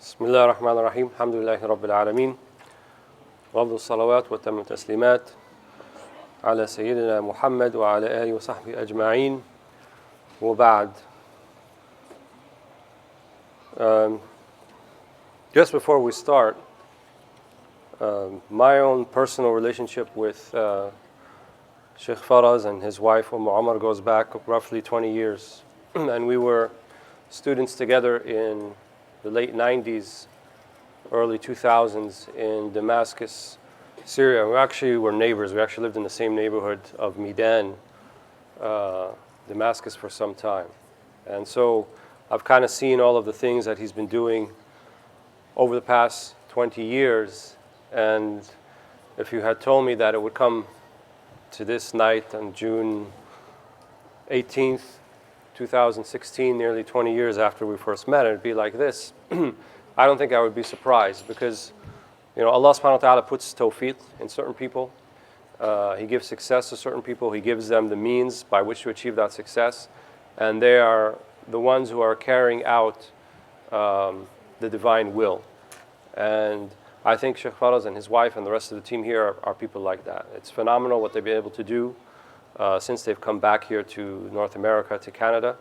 بسم الله الرحمن الرحيم الحمد لله رب العالمين وأفضل الصلوات وتم التسليمات على سيدنا محمد وعلى آله وصحبه أجمعين وبعد. Just before we start, my own personal relationship with Shaykh Faraz and his wife Umar goes back roughly 20 years. And we were students together in the late 90s, early 2000s in Damascus, Syria. We actually were neighbors. We actually lived in the same neighborhood of Medan, Damascus, for some time. And so I've kind of seen all of the things that he's been doing over the past 20 years. And if you had told me that it would come to this night on June 18th, 2016, nearly 20 years after we first met, it'd be like this, I don't think I would be surprised, because Allah subhanahu wa ta'ala puts tawfiq in certain people. He gives success to certain people. He gives them the means by which to achieve that success. And they are the ones who are carrying out the divine will. And I think Shaykh Faraz and his wife and the rest of the team here are people like that. It's phenomenal what they've been able to do since they've come back here to North America, to Canada.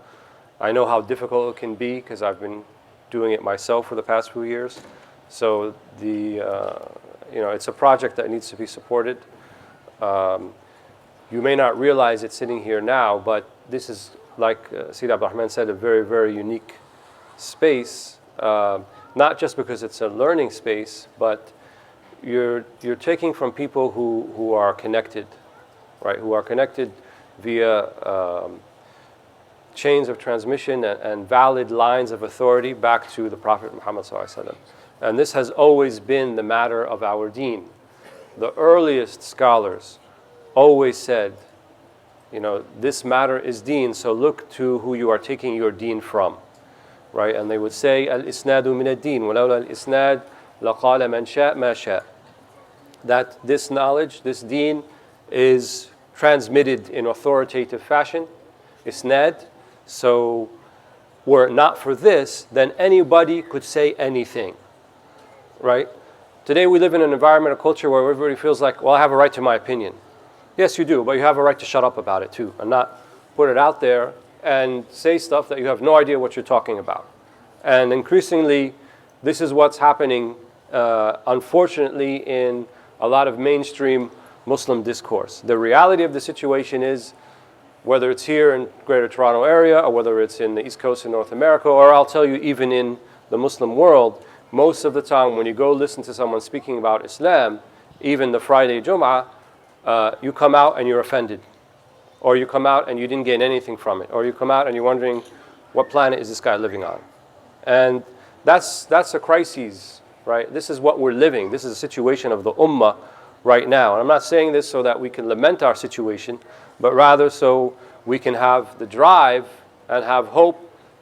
I know how difficult it can be because I've been doing it myself for the past few years. So it's a project that needs to be supported. You may not realize it sitting here now, but this is, like Sayyid Abdurrahman said, a very, very unique space. Not just because it's a learning space, but you're taking from people who are connected, right? Who are connected via chains of transmission and valid lines of authority back to the Prophet Muhammad ﷺ. And this has always been the matter of our deen. The earliest scholars always said, this matter is deen, so look to who you are taking your deen from, right? And they would say, al-isnadu min ad-din, walawla al-isnad laqala man sha' ma sha'. That this knowledge, this deen, is transmitted in authoritative fashion, isnad. So were it not for this, then anybody could say anything, right? Today we live in an environment, a culture where everybody feels like, well, I have a right to my opinion. Yes, you do, but you have a right to shut up about it too, and not put it out there and say stuff that you have no idea what you're talking about. And increasingly, this is what's happening, unfortunately, in a lot of mainstream Muslim discourse. The reality of the situation is, whether it's here in Greater Toronto area, or whether it's in the East Coast in North America, or I'll tell you even in the Muslim world, most of the time when you go listen to someone speaking about Islam, even the Friday Jum'ah, you come out and you're offended. Or you come out and you didn't get anything from it. Or you come out and you're wondering, what planet is this guy living on? And that's a crisis, right? This is what we're living. This is a situation of the ummah right now. And I'm not saying this so that we can lament our situation, but rather so we can have the drive and have hope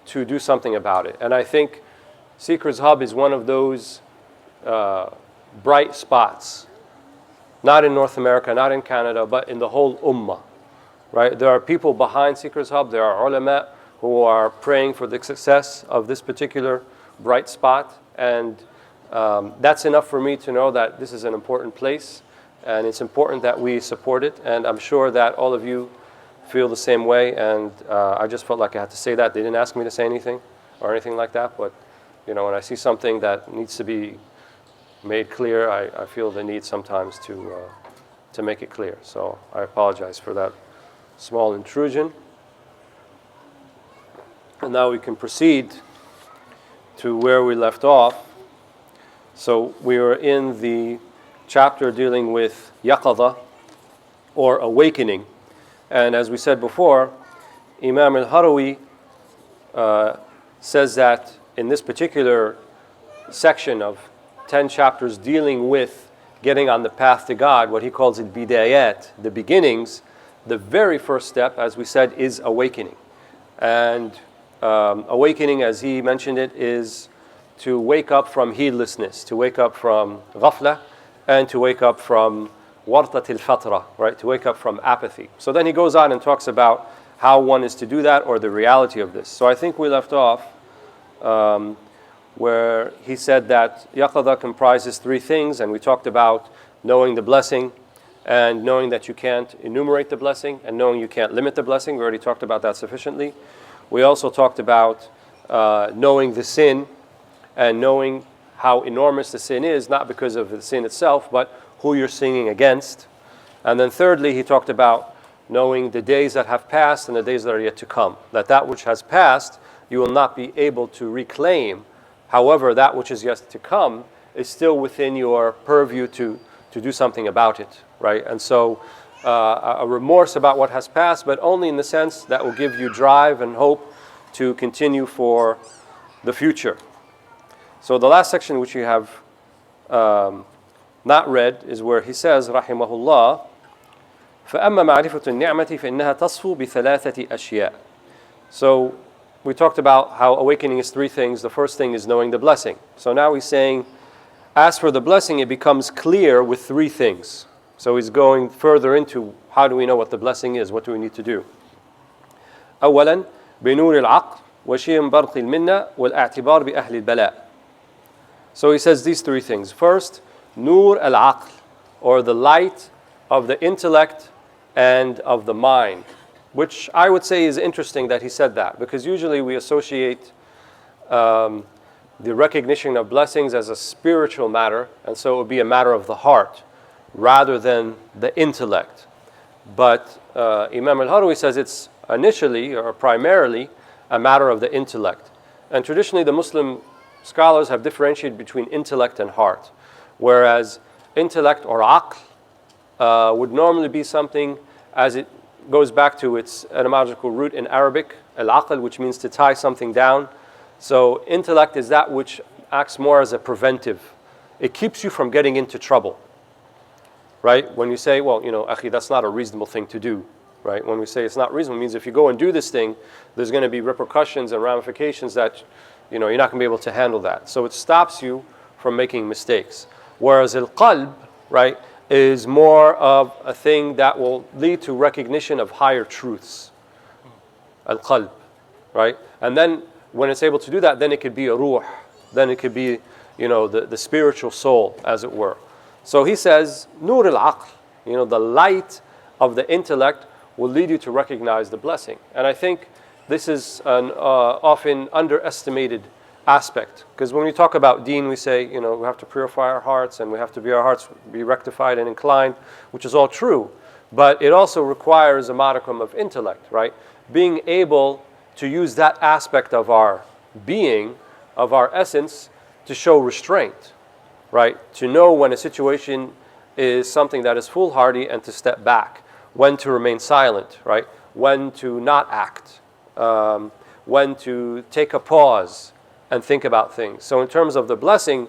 to do something about it. And I think Seekers Hub is one of those bright spots, not in North America, not in Canada, but in the whole ummah, right? There are people behind Seekers Hub. There are ulama who are praying for the success of this particular bright spot. And that's enough for me to know that this is an important place. And it's important that we support it, and I'm sure that all of you feel the same way. And I just felt like I had to say that. They didn't ask me to say anything or anything like that, but when I see something that needs to be made clear, I feel the need sometimes to make it clear. So I apologize for that small intrusion. And now we can proceed to where we left off. So we were in the chapter dealing with yaqadha, or awakening. And as we said before, Imam al-Harawi says that in this particular section of 10 chapters dealing with getting on the path to God, what he calls it bidayat, the beginnings, the very first step, as we said, is awakening. And awakening, as he mentioned it, is to wake up from heedlessness, to wake up from ghafla, and to wake up from wartatil fatra, right? To wake up from apathy. So then he goes on and talks about how one is to do that, or the reality of this. So I think we left off where he said that yaqadha comprises three things, and we talked about knowing the blessing, and knowing that you can't enumerate the blessing, and knowing you can't limit the blessing. We already talked about that sufficiently. We also talked about knowing the sin, and knowing how enormous the sin is, not because of the sin itself, but who you're sinning against. And then thirdly, he talked about knowing the days that have passed and the days that are yet to come. That which has passed, you will not be able to reclaim. However, that which is yet to come is still within your purview to do something about it, right? And so a remorse about what has passed, but only in the sense that will give you drive and hope to continue for the future. So the last section which you have not read is where he says, rahimahullah, فَأَمَّا مَعْرِفَةُ النِّعْمَةِ فَإِنَّهَا تَصْفُو بِثَلَاثَةِ أَشْيَاء. So we talked about how awakening is three things. The first thing is knowing the blessing. So now he's saying, as for the blessing, it becomes clear with three things. So he's going further into how do we know what the blessing is, what do we need to do. أولا بنور العقل وشيم برق المنة والاعتبار بأهل البلاء. So he says these three things. First, nur al-aql, or the light of the intellect and of the mind, which I would say is interesting that he said that, because usually we associate the recognition of blessings as a spiritual matter, and so it would be a matter of the heart rather than the intellect. But Imam al-Harawi says it's initially or primarily a matter of the intellect. And traditionally the Muslim scholars have differentiated between intellect and heart, whereas intellect or aql would normally be something, as it goes back to its etymological root in Arabic, al-aql, which means to tie something down. So intellect is that which acts more as a preventive. It keeps you from getting into trouble, right? When you say, well, akhi, that's not a reasonable thing to do, right? When we say it's not reasonable, it means if you go and do this thing, there's going to be repercussions and ramifications that, you're not going to be able to handle that. So it stops you from making mistakes. Whereas al-qalb, right, is more of a thing that will lead to recognition of higher truths. Al-qalb, right? And then when it's able to do that, then it could be a ruh. Then it could be, the spiritual soul, as it were. So he says, nur al-aql, the light of the intellect will lead you to recognize the blessing. And I think this is an often underestimated aspect, because when we talk about deen, we say, we have to purify our hearts, and we have to our hearts be rectified and inclined, which is all true. But it also requires a modicum of intellect, right? Being able to use that aspect of our being, of our essence, to show restraint, right? To know when a situation is something that is foolhardy and to step back, when to remain silent, right? When to not act, when to take a pause and think about things. So in terms of the blessing,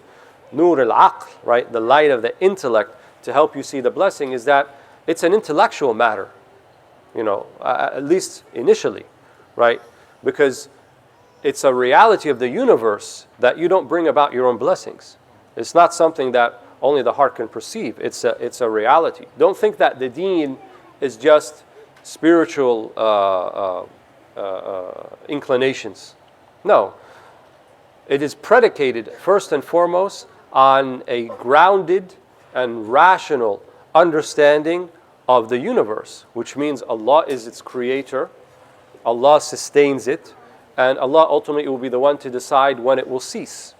nur al-aql, right, the light of the intellect, to help you see the blessing, is that it's an intellectual matter, at least initially, right? Because it's a reality of the universe that you don't bring about your own blessings. It's not something that only the heart can perceive. It's a reality. Don't think that the deen is just spiritual inclinations. No. It is predicated first and foremost on a grounded and rational understanding of the universe, which means Allah is its creator, Allah sustains it, and Allah ultimately will be the one to decide when it will cease.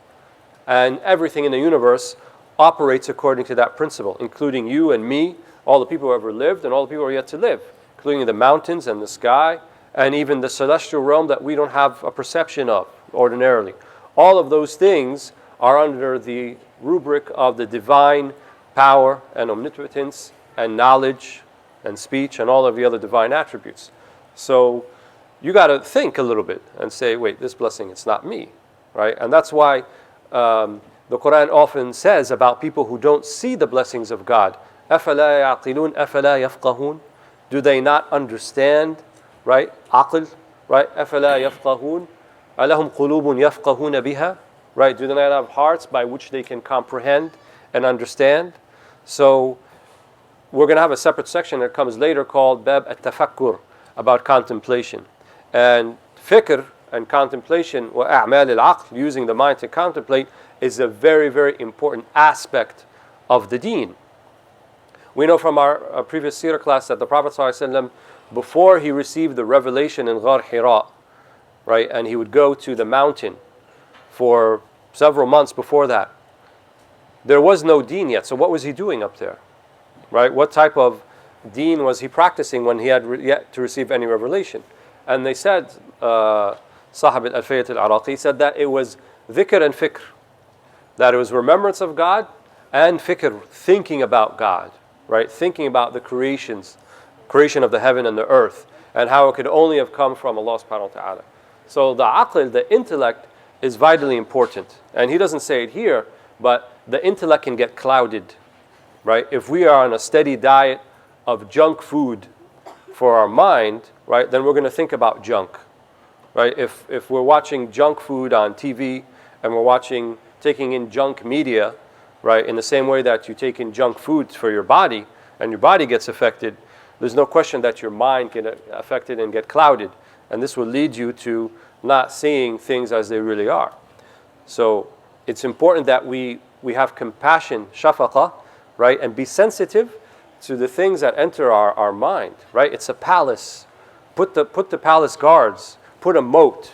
And everything in the universe operates according to that principle, including you and me, all the people who ever lived and all the people who are yet to live, including the mountains and the sky, and even the celestial realm that we don't have a perception of ordinarily. All of those things are under the rubric of the divine power and omnipotence and knowledge and speech and all of the other divine attributes. So you got to think a little bit and say, wait, this blessing, it's not me, right? And that's why the Quran often says about people who don't see the blessings of God, أَفَلَا يَعْقِلُونَ أَفَلَا يَفْقَهُونَ. Do they not understand, right? Aql, right? أَفَلَا يَفْقَهُونَ. أَلَهُمْ قُلُوبٌ يَفْقَهُونَ بِهَا. Right? Do they not have hearts by which they can comprehend and understand? So we're going to have a separate section that comes later called Bab at-Tafakkur, about contemplation. And fikr and contemplation, وَأَعْمَالِ الْعَقْلِ, using the mind to contemplate, is a very, very important aspect of the deen. We know from our previous seerah class that the Prophet ﷺ, before he received the revelation in Ghar Hira, right, and he would go to the mountain for several months before that, there was no deen yet. So what was he doing up there? Right? What type of deen was he practicing when he had yet to receive any revelation? And they said, Sahib al-Alfayat al-Iraqi said that it was dhikr and fikr, that it was remembrance of God and fikr, thinking about God, right? Thinking about the creation of the heaven and the earth, and how it could only have come from Allah subhanahu wa ta'ala. So the aql, the intellect, is vitally important. And he doesn't say it here, but the intellect can get clouded, right? If we are on a steady diet of junk food for our mind, right, then we're going to think about junk, right? If we're watching junk food on TV and we're taking in junk media, right, in the same way that you take in junk food for your body and your body gets affected, there's no question that your mind can get affected and get clouded. And this will lead you to not seeing things as they really are. So it's important that we have compassion, shafaqah, right, and be sensitive to the things that enter our mind, right? It's a palace. Put the palace guards, put a moat,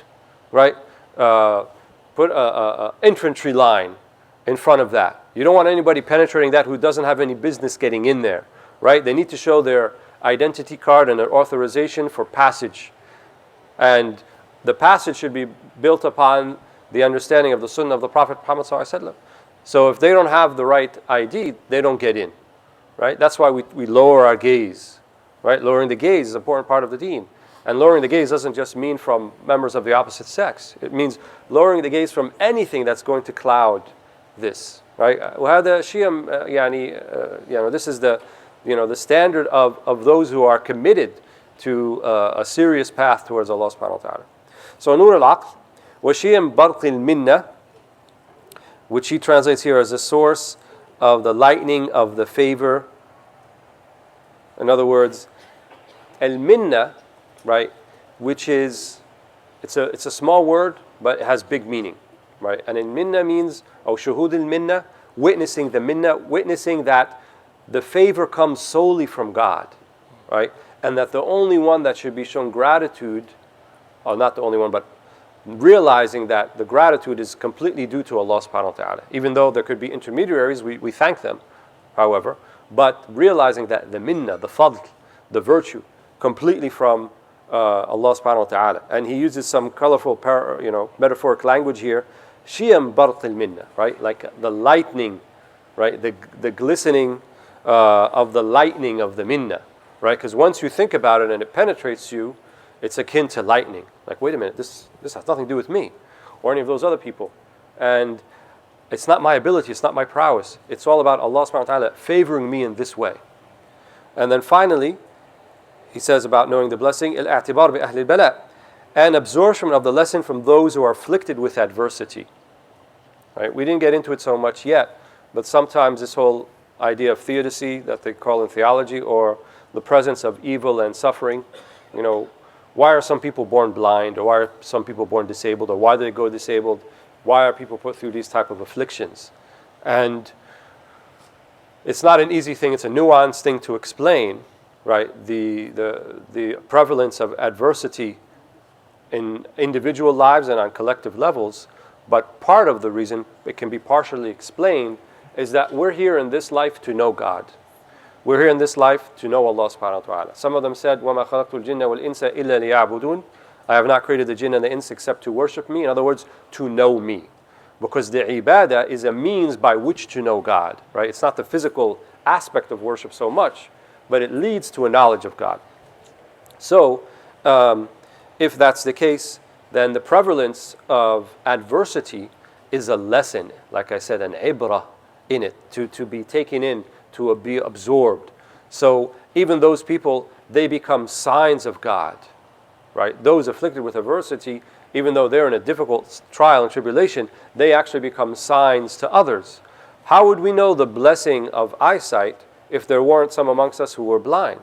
right? Put a infantry line in front of that. You don't want anybody penetrating that who doesn't have any business getting in there, right? They need to show their identity card and their authorization for passage. And the passage should be built upon the understanding of the sunnah of the Prophet Muhammad ﷺ. So if they don't have the right ID, they don't get in, right? That's why we lower our gaze, right? Lowering the gaze is an important part of the deen. And lowering the gaze doesn't just mean from members of the opposite sex. It means lowering the gaze from anything that's going to cloud this, right? وهذا شيء يعني this is the standard of those who are committed to a serious path towards Allah subhanahu wa ta'ala. So Nur al-Aql, وَشِيَمْ بَرْقِ الْمِنَّةِ, which he translates here as the source of the lightning of the favor. In other words, al-minna, right, which is, it's a small word, but it has big meaning, right? And al-minna means, or shuhud al-minna, witnessing the minna, witnessing that the favor comes solely from God, right? And that the only one that should be shown gratitude, or not the only one, but realizing that the gratitude is completely due to Allah subhanahu wa ta'ala. Even though there could be intermediaries, we thank them, however, but realizing that the minna, the fadl, the virtue, completely from Allah subhanahu wa ta'ala. And he uses some colorful metaphoric language here, shiyam barq al-minna, right? Like the lightning, right? The glistening of the lightning of the minna, right? Because once you think about it and it penetrates you, it's akin to lightning. Like, wait a minute, this has nothing to do with me or any of those other people. And it's not my ability, it's not my prowess. It's all about Allah subhanahu wa ta'ala favoring me in this way. And then finally, he says about knowing the blessing, al-i'tibar bi ahli al-bala, and absorption of the lesson from those who are afflicted with adversity. Right? We didn't get into it so much yet, but sometimes this whole idea of theodicy that they call in theology, or the presence of evil and suffering, why are some people born blind, or why are some people born disabled, or why do they go disabled? Why are people put through these type of afflictions? And it's not an easy thing, it's a nuanced thing to explain, right? The prevalence of adversity in individual lives and on collective levels, but part of the reason it can be partially explained is that we're here in this life to know God. We're here in this life to know Allah subhanahu wa ta'ala. Some of them said, وَمَا خَلَقْتُ الْجِنَّ وَالْإِنسَ إِلَّا لِيَعْبُدُونَ, I have not created the jinn and the ins except to worship me. In other words, to know me. Because the ibadah is a means by which to know God, right? It's not the physical aspect of worship so much, but it leads to a knowledge of God. So, if that's the case, then the prevalence of adversity is a lesson, like I said, an ibrah in it, to be taken in, to be absorbed. So even those people, they become signs of God, right? Those afflicted with adversity, even though they're in a difficult trial and tribulation, they actually become signs to others. How would we know the blessing of eyesight if there weren't some amongst us who were blind?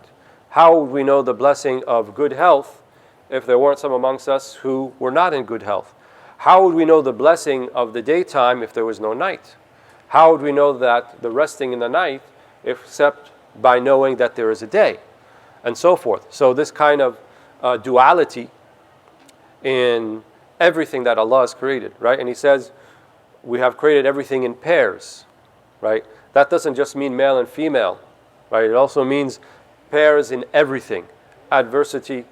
How would we know the blessing of good health if there weren't some amongst us who were not in good health? How would we know the blessing of the daytime if there was no night? How would we know that the resting in the night except by knowing that there is a day? And so forth. So this kind of duality in everything that Allah has created, right? And He says, we have created everything in pairs, right? That doesn't just mean male and female, right? It also means pairs in everything. Adversity,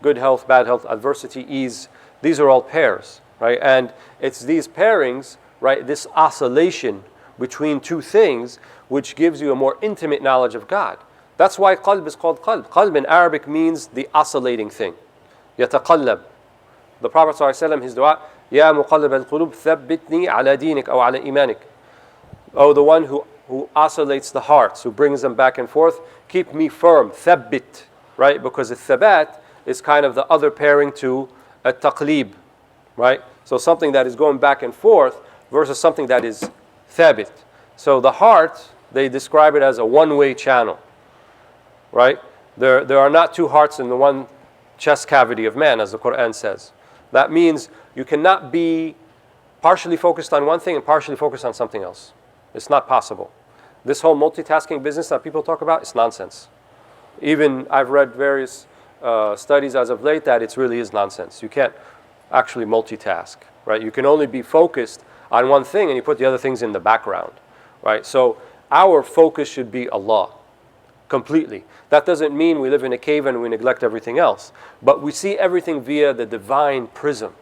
good health, bad health, adversity, ease. These are all pairs, right? And it's these pairings, right, this oscillation between two things which gives you a more intimate knowledge of God. That's why qalb is called qalb. Qalb in Arabic means the oscillating thing. يتقلب. The Prophet ﷺ, his dua, يا مقلب القلوب ثبتني على دينك أو على إيمانك. Oh, the one who oscillates the hearts, who brings them back and forth, keep me firm, thabbit, right? Because the thabat is kind of the other pairing to a taqlib, right? So something that is going back and forth versus something that is thabit. So the heart, they describe it as a one-way channel, right? There are not two hearts in the one chest cavity of man, as the Quran says. That means you cannot be partially focused on one thing and partially focused on something else. It's not possible. This whole multitasking business that people talk about is nonsense. Even I've read various studies as of late that it really is nonsense. You can't actually multitask, right? You can only be focused on one thing and you put the other things in the background, right? So our focus should be Allah, completely. That doesn't mean we live in a cave and we neglect everything else, but we see everything via the divine prism,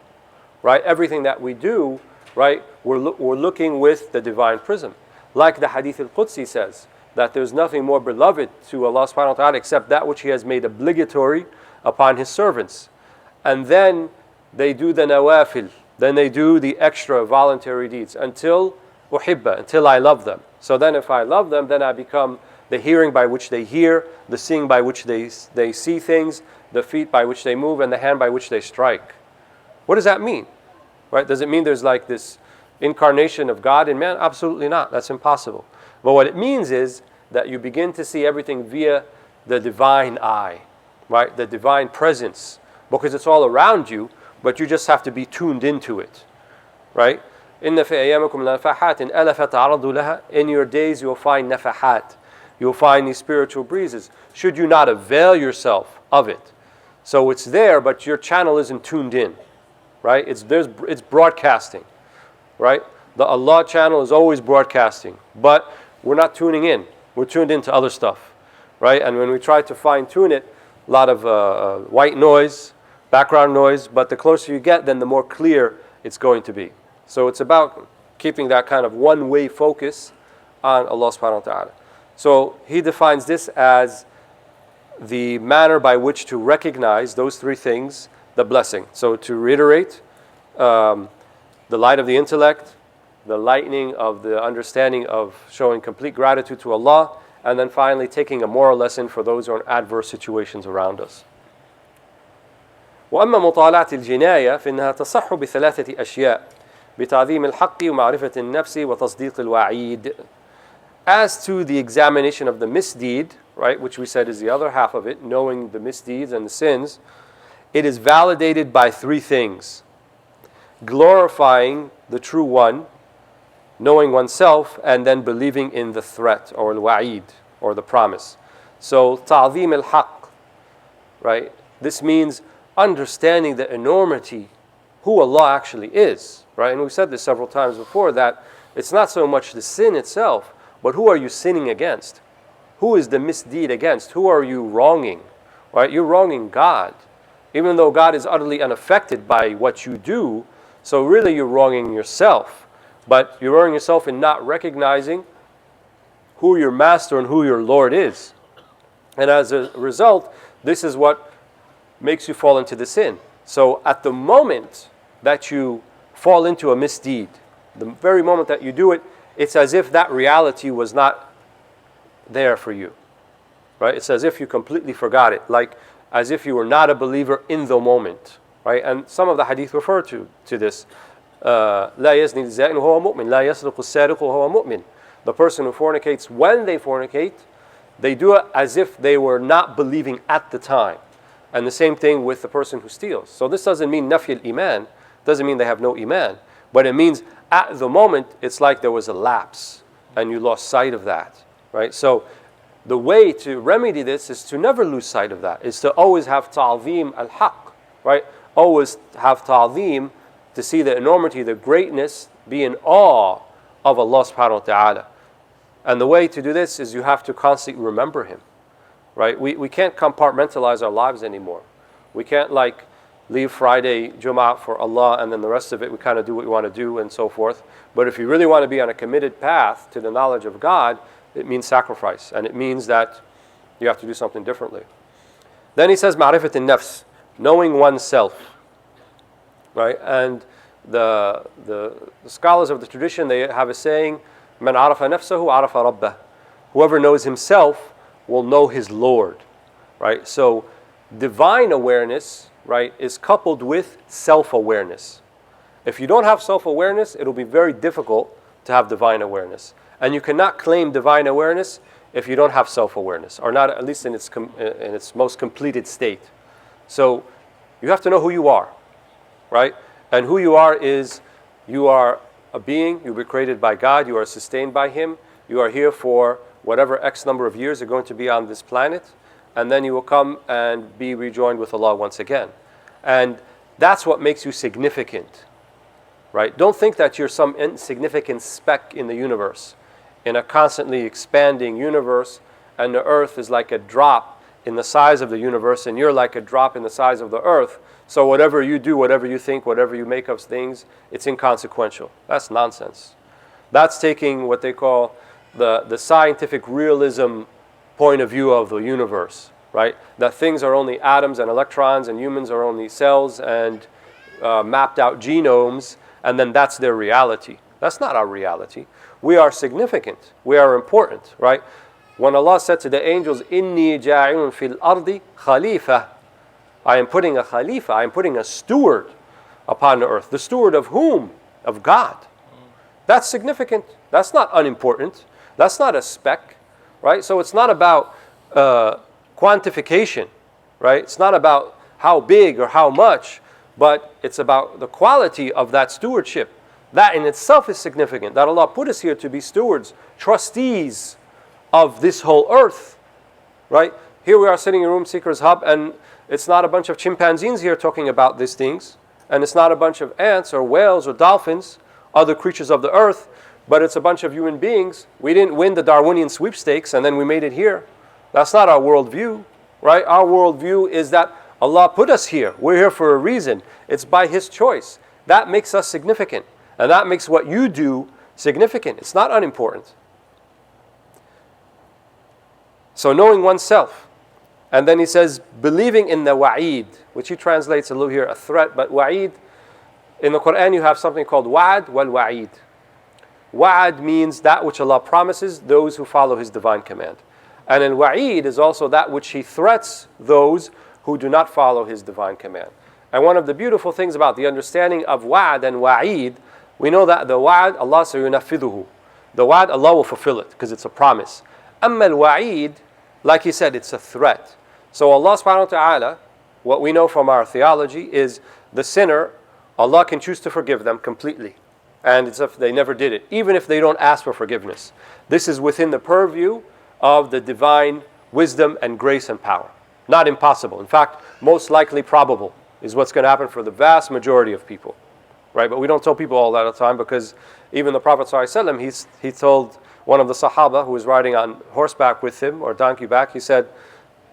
right? Everything that we do, right, we're looking with the divine prism. Like the Hadith al-Qudsi says, that there's nothing more beloved to Allah subhanahu wa ta'ala except that which He has made obligatory upon His servants. And then they do the nawafil, then they do the extra voluntary deeds until uhibba, until I love them. So then if I love them, then I become the hearing by which they hear, the seeing by which they see things, the feet by which they move, and the hand by which they strike. What does that mean? Right? Does it mean there's like this incarnation of God in man? Absolutely not. That's impossible. But what it means is that you begin to see everything via the divine eye, right? The divine presence, because it's all around you, but you just have to be tuned into it, right? إِنَّ فِي أَيَّامِكُمْ لَنَفَحَاتٍ أَلَا فَتَعَرَضُوا لَهَا. In your days you'll find nafahat. You'll find these spiritual breezes. Should you not avail yourself of it? So it's there, but your channel isn't tuned in, right? It's broadcasting, right? The Allah channel is always broadcasting, but we're not tuning in. We're tuned into other stuff, right? And when we try to fine-tune it, a lot of white noise, background noise, but the closer you get, then the more clear it's going to be. So it's about keeping that kind of one-way focus on Allah subhanahu wa ta'ala. So he defines this as the manner by which to recognize those three things, the blessing. So to reiterate, the light of the intellect, the lightening of the understanding of showing complete gratitude to Allah, and then finally taking a moral lesson for those who are in adverse situations around us. وأما مطالعة الجناية فإنها تصح بثلاثة أشياء بتعظيم الحق ومعرفة النفس وتصديق الوعيد. As to the examination of the misdeed, right, which we said is the other half of it, knowing the misdeeds and the sins, it is validated by three things: glorifying the true one, knowing oneself, and then believing in the threat or al-wa'id or the promise. So ta'zim al-haq, right? This means understanding the enormity, who Allah actually is, right? And we said this several times before, that it's not so much the sin itself, but who are you sinning against? Who is the misdeed against? Who are you wronging? Right? You're wronging God. Even though God is utterly unaffected by what you do, so really you're wronging yourself. But you're wronging yourself in not recognizing who your master and who your Lord is. And as a result, this is what makes you fall into the sin. So at the moment that you fall into a misdeed, the very moment that you do it, it's as if that reality was not there for you, right? It's as if you completely forgot it, like as if you were not a believer in the moment, right? And some of the hadith refer to this. لا يزني الزاني وهو مؤمن لا يسرق السارق وهو مؤمن. The person who fornicates, when they fornicate, they do it as if they were not believing at the time. And the same thing with the person who steals. So this doesn't mean nafi al-iman, doesn't mean they have no iman, but it means at the moment it's like there was a lapse and you lost sight of that, right? So the way to remedy this is to never lose sight of that, is to always have ta'zeem al-haq, right? Always have ta'zeem, to see the enormity, the greatness, be in awe of Allah subhanahu wa ta'ala. And the way to do this is you have to constantly remember Him, right? We can't compartmentalize our lives anymore. We can't like leave Friday Jum'ah for Allah and then the rest of it we kind of do what we want to do and so forth. But if you really want to be on a committed path to the knowledge of God, it means sacrifice, and it means that you have to do something differently. Then he says, ma'rifat an-nafs, knowing oneself, right? And the scholars of the tradition, they have a saying, man arafa nafsahu arafa rabbah. Whoever knows himself will know his Lord, right? So divine awareness, right, is coupled with self-awareness. If you don't have self-awareness, it'll be very difficult to have divine awareness. And you cannot claim divine awareness if you don't have self-awareness, or not at least in its most completed state. So you have to know who you are, right? And who you are is, you are a being, you were created by God, you are sustained by Him, you are here for whatever X number of years you're going to be on this planet, and then you will come and be rejoined with Allah once again. And that's what makes you significant, right? Don't think that you're some insignificant speck in the universe, in a constantly expanding universe, and the earth is like a drop in the size of the universe, and you're like a drop in the size of the earth. So whatever you do, whatever you think, whatever you make of things, it's inconsequential. That's nonsense. That's taking what they call the scientific realism point of view of the universe, right? That things are only atoms and electrons, and humans are only cells and mapped out genomes, and then that's their reality. That's not our reality. We are significant. We are important, right? When Allah said to the angels, "Inni ja'ilun fil ardi khalifa," I am putting a khalifa, I am putting a steward upon the earth. The steward of whom? Of God. That's significant. That's not unimportant. That's not a speck, right? So it's not about quantification, right? It's not about how big or how much, but it's about the quality of that stewardship. That in itself is significant, that Allah put us here to be stewards, trustees of this whole earth, right? Here we are sitting in Room Seekers Hub, and it's not a bunch of chimpanzees here talking about these things, and it's not a bunch of ants or whales or dolphins, other creatures of the earth, but it's a bunch of human beings. We didn't win the Darwinian sweepstakes and then we made it here. That's not our worldview, right? Our worldview is that Allah put us here. We're here for a reason. It's by His choice. That makes us significant, and that makes what you do significant. It's not unimportant. So knowing oneself. And then he says, believing in the wa'id, which he translates a little here, a threat, but wa'id, in the Quran you have something called wa'ad wal wa'id. Wa'ad means that which Allah promises those who follow His divine command. And in wa'id is also that which He threats those who do not follow His divine command. And one of the beautiful things about the understanding of wa'ad and wa'id, we know that the wa'ad, Allah sayunafiduhu. The wa'ad, Allah will fulfill it, because it's a promise. Amma al-wa'id, like he said, it's a threat. So Allah subhanahu wa ta'ala, what we know from our theology is the sinner, Allah can choose to forgive them completely. And it's if they never did it, even if they don't ask for forgiveness. This is within the purview of the divine wisdom and grace and power. Not impossible. In fact, most likely probable is what's going to happen for the vast majority of people. Right? But we don't tell people all that all the time, because even the Prophet ﷺ, he told one of the Sahaba who was riding on horseback with him, or donkey back, he said,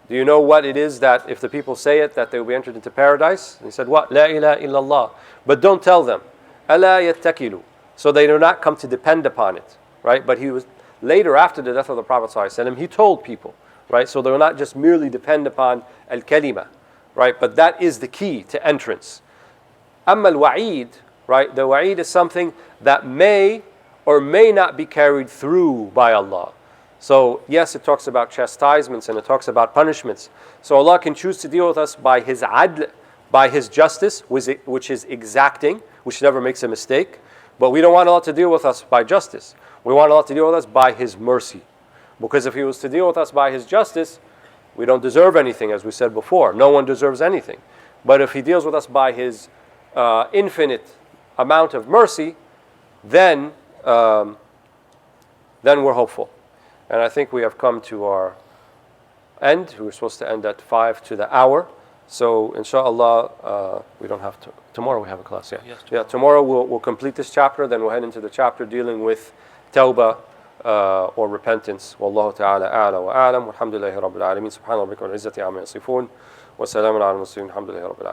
do you know what it is that if the people say it, that they will be entered into paradise? And he said, what? La ilaha illallah. But don't tell them. Ala yattakilu. So they do not come to depend upon it. Right? But he was later, after the death of the Prophet ﷺ, he told people. Right? So they will not just merely depend upon al-kalima. Right? But that is the key to entrance. Amma al-wa'id, right? The wa'id is something that may or may not be carried through by Allah. So yes, it talks about chastisements and it talks about punishments. So Allah can choose to deal with us by His adl, by His justice, which is exacting, which never makes a mistake. But we don't want Allah to deal with us by justice. We want Allah to deal with us by His mercy. Because if He was to deal with us by His justice, We don't deserve anything, as we said before. No one deserves anything. But if He deals with us by His infinite amount of mercy, then we're hopeful. And I think we have come to our end. We were supposed to end at 5 to the hour. So inshallah, we don't have to. Tomorrow we have a class, yeah. Yes, Yeah, tomorrow we'll complete this chapter, then we'll head into the chapter dealing with tawbah or repentance. Wallahu ta'ala a'la wa a'lam. Walhamdulillahi rabbil alameen. Subhana rabbika wal izzati amma yasifun. Wa salamun ala al-mursalin. Alhamdulillahi rabbil alameen.